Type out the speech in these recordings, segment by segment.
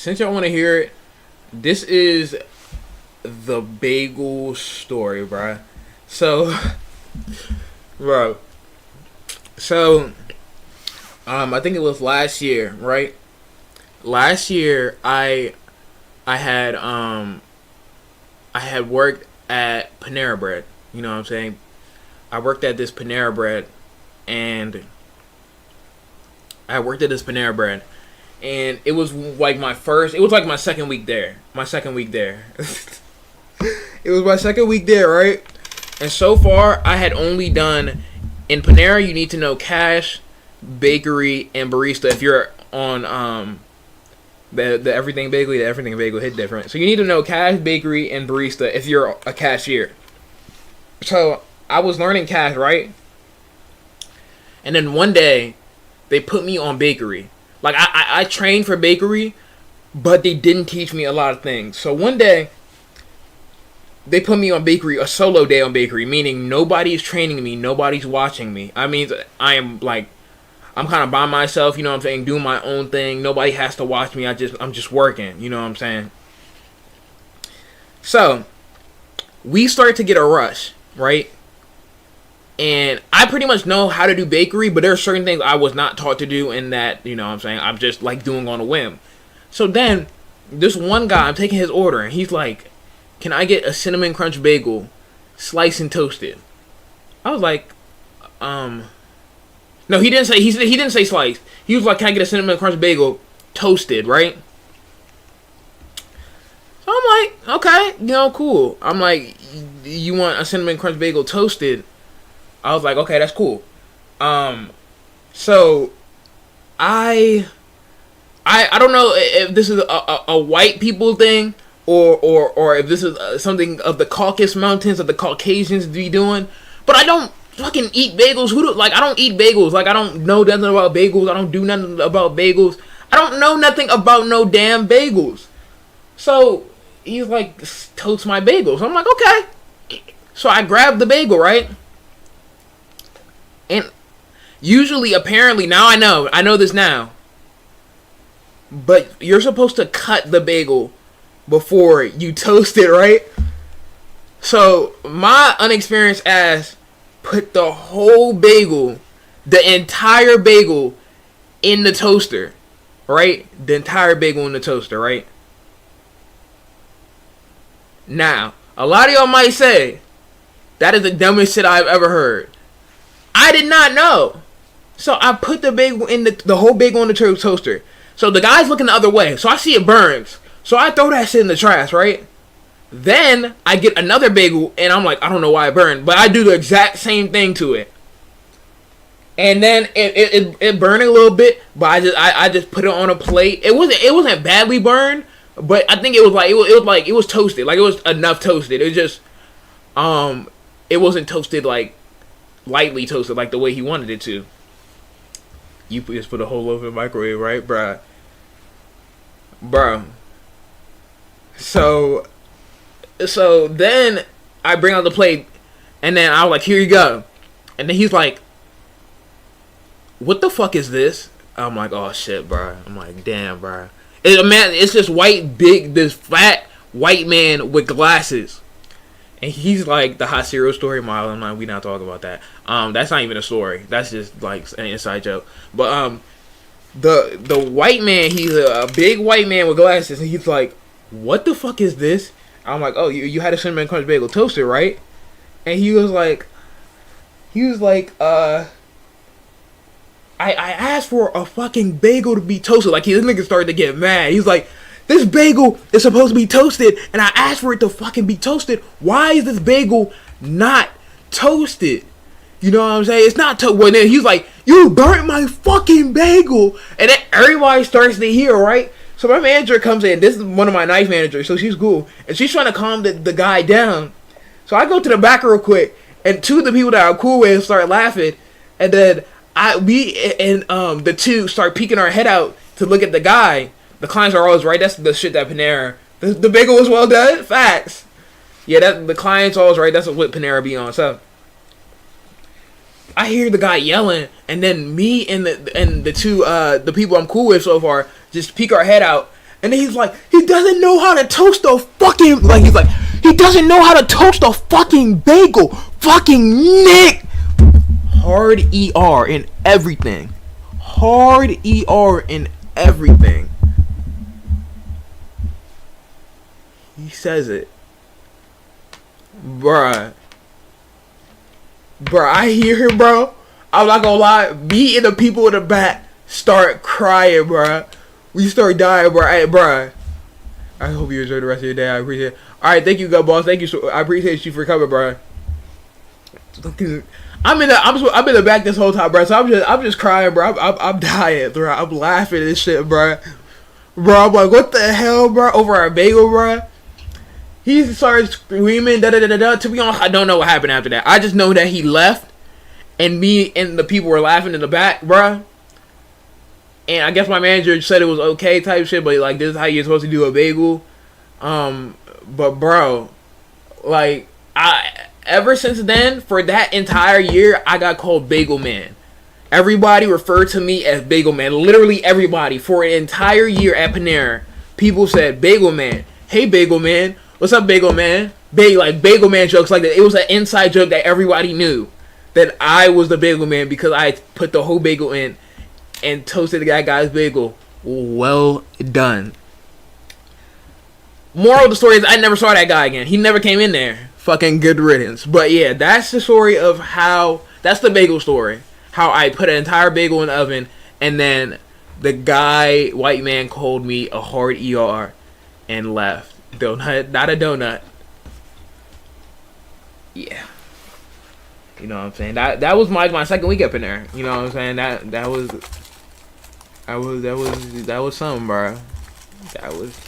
since y'all want to hear it, this is the bagel story, bro. So, bro. So, I think it was last year, right? Last year, I had worked at Panera Bread. You know what I'm saying? I worked at this Panera Bread, and it was like my second week there. It was my second week there, right? And so far, I had only done, in Panera, you need to know cash, bakery, and barista if you're on the everything bagel. The everything bagel hit different. So you need to know cash, bakery, and barista if you're a cashier. So I was learning cash, right? And then one day, they put me on bakery. Like, I trained for bakery, but they didn't teach me a lot of things. So one day, they put me on bakery, a solo day on bakery, meaning nobody's training me, nobody's watching me. I mean, I'm kind of by myself, you know what I'm saying, doing my own thing. Nobody has to watch me. I'm just working, you know what I'm saying? So, we start to get a rush, right? And I pretty much know how to do bakery, but there are certain things I was not taught to do, and that, you know what I'm saying, I'm just like doing on a whim. So then, this one guy, I'm taking his order, and he's like, "Can I get a cinnamon crunch bagel, sliced and toasted?" I was like, no, he didn't say, he didn't say sliced. He was like, "Can I get a cinnamon crunch bagel, toasted," right? So I'm like, okay, you know, cool. I'm like, "You want a cinnamon crunch bagel toasted?" I was like, okay, that's cool. So I don't know if this is a white people thing, or if this is something of the Caucasus Mountains that the Caucasians be doing, but I don't fucking eat bagels. I don't eat bagels. Like, I don't know nothing about bagels. I don't do nothing about bagels. I don't know nothing about no damn bagels. So he's like, "Toast my bagels." I'm like, okay. So I grabbed the bagel, right? And usually, apparently, now I know this now, but you're supposed to cut the bagel before you toast it, right? So my unexperienced ass put the whole bagel, the entire bagel, in the toaster, right? The entire bagel in the toaster, right? Now, a lot of y'all might say, that is the dumbest shit I've ever heard. I did not know. So I put the bagel in the whole bagel in the toaster. So the guy's looking the other way. So I see it burns. So I throw that shit in the trash, right? Then I get another bagel, and I'm like, I don't know why it burned, but I do the exact same thing to it. And then it burned a little bit, but I just put it on a plate. It wasn't badly burned, but I think it was toasted. Like, it was enough toasted. It was just it wasn't toasted like lightly toasted like the way he wanted it to. You just put a whole loaf in the microwave, right, bruh? So then I bring out the plate, and then I was like, "Here you go." And then he's like, "What the fuck is this?" I'm like, "Oh shit, bruh." I'm like, "Damn, bruh." It's this fat white man with glasses. And he's like, the hot cereal story model. I'm like, we not talking about that. That's not even a story. That's just like an inside joke. But the white man, he's a big white man with glasses, and he's like, "What the fuck is this?" I'm like, "Oh, you had a cinnamon crunch bagel toaster, right?" And he was like, I asked for a fucking bagel to be toasted. Like, this nigga started to get mad. He's like, "This bagel is supposed to be toasted, and I asked for it to fucking be toasted. Why is this bagel not toasted?" You know what I'm saying? It's not toasted. Well, then he's like, "You burnt my fucking bagel." And then everybody starts to hear, right? So my manager comes in. This is one of my night managers, so she's cool. And she's trying to calm the guy down. So I go to the back real quick, and two of the people that I'm cool with start laughing. And then the two start peeking our head out to look at the guy. The clients are always right. That's the shit that Panera. The bagel was well done. Facts. Yeah, the clients always right. That's what Panera be on. So I hear the guy yelling, and then me and the two the people I'm cool with so far just peek our head out, And then he's like, he doesn't know how to toast a fucking, like, he's like, he doesn't know how to toast a fucking bagel. Fucking Nick. Hard ER in everything. Hard ER in everything. He says it. Bruh. Bruh, I hear him, bro. I'm not gonna lie. Me and the people in the back start crying, bruh. We start dying, bruh. Hey, bruh. I hope you enjoy the rest of your day. I appreciate it. Alright, thank you, God Boss. Thank you. So, I appreciate you for coming, bruh. I'm in the back this whole time, bruh. So I'm just crying, bruh. I'm dying, bruh. I'm laughing at this shit, bruh. Bro, I'm like, what the hell, bruh? Over our bagel, bruh. He started screaming, da da da da da. To be honest, I don't know what happened after that. I just know that he left, and me and the people were laughing in the back, bruh. And I guess my manager said it was okay type shit, but like, this is how you're supposed to do a bagel. But bro, like, ever since then, for that entire year, I got called Bagel Man. Everybody referred to me as Bagel Man. Literally everybody. For an entire year at Panera, people said, Bagel Man. Hey, Bagel Man. What's up, Bagel Man? Like, Bagel Man jokes like that. It was an inside joke that everybody knew. That I was the Bagel Man because I put the whole bagel in and toasted that guy's bagel. Well done. Moral of the story is I never saw that guy again. He never came in there. Fucking good riddance. But yeah, that's the story of how... That's the bagel story. How I put an entire bagel in the oven, and then the guy, white man, called me a hard ER and left. Donut, not a donut. Yeah. You know what I'm saying? That was my second week up in there. You know what I'm saying? That was something, bro. That was...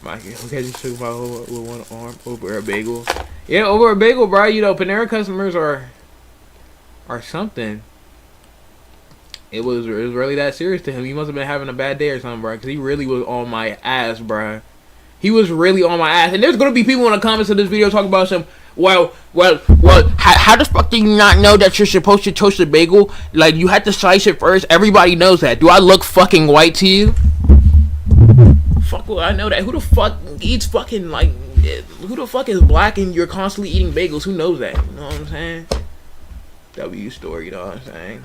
My okay, just took my whole with one arm over a bagel. Yeah, over a bagel, bro. You know, Panera customers are something. It was really that serious to him. He must have been having a bad day or something, bro. Because he really was on my ass, bro. He was really on my ass. And there's gonna be people in the comments of this video talking about some. Well. How the fuck do you not know that you're supposed to toast a bagel? Like, you had to slice it first. Everybody knows that. Do I look fucking white to you? Fuck, well, I know that. Who the fuck eats fucking, like, who the fuck is black and you're constantly eating bagels? Who knows that? You know what I'm saying? W story, you know what I'm saying?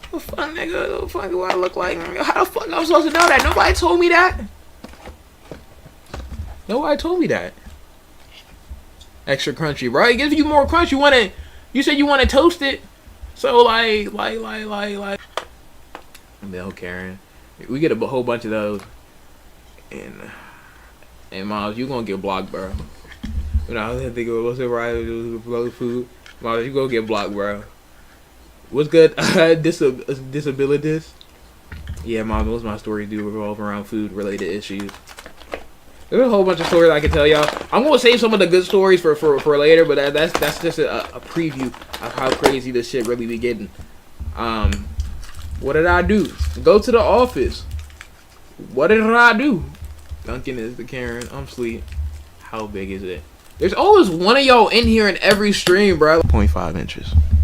What the fuck, nigga? What the fuck do I look like? How the fuck am I supposed to know that? Nobody told me that. Nobody told me that. Extra crunchy, bro. It gives you more crunch. You said you want to toast it. So, like. Milk Karen. We get a whole bunch of those. And Miles, you gonna get blocked, bro. You know, I was thinking, what's it right? Food. Miles, you gonna get blocked, bro. What's good? Disabilities. Yeah, Mom, most of my stories do revolve around food-related issues. There's a whole bunch of stories I can tell y'all. I'm gonna save some of the good stories for later, but that's just a preview of how crazy this shit really be getting. What did I do? Go to the office. What did I do? Duncan is the Karen. I'm asleep. How big is it? There's always one of y'all in here in every stream, bro. 0.5 inches.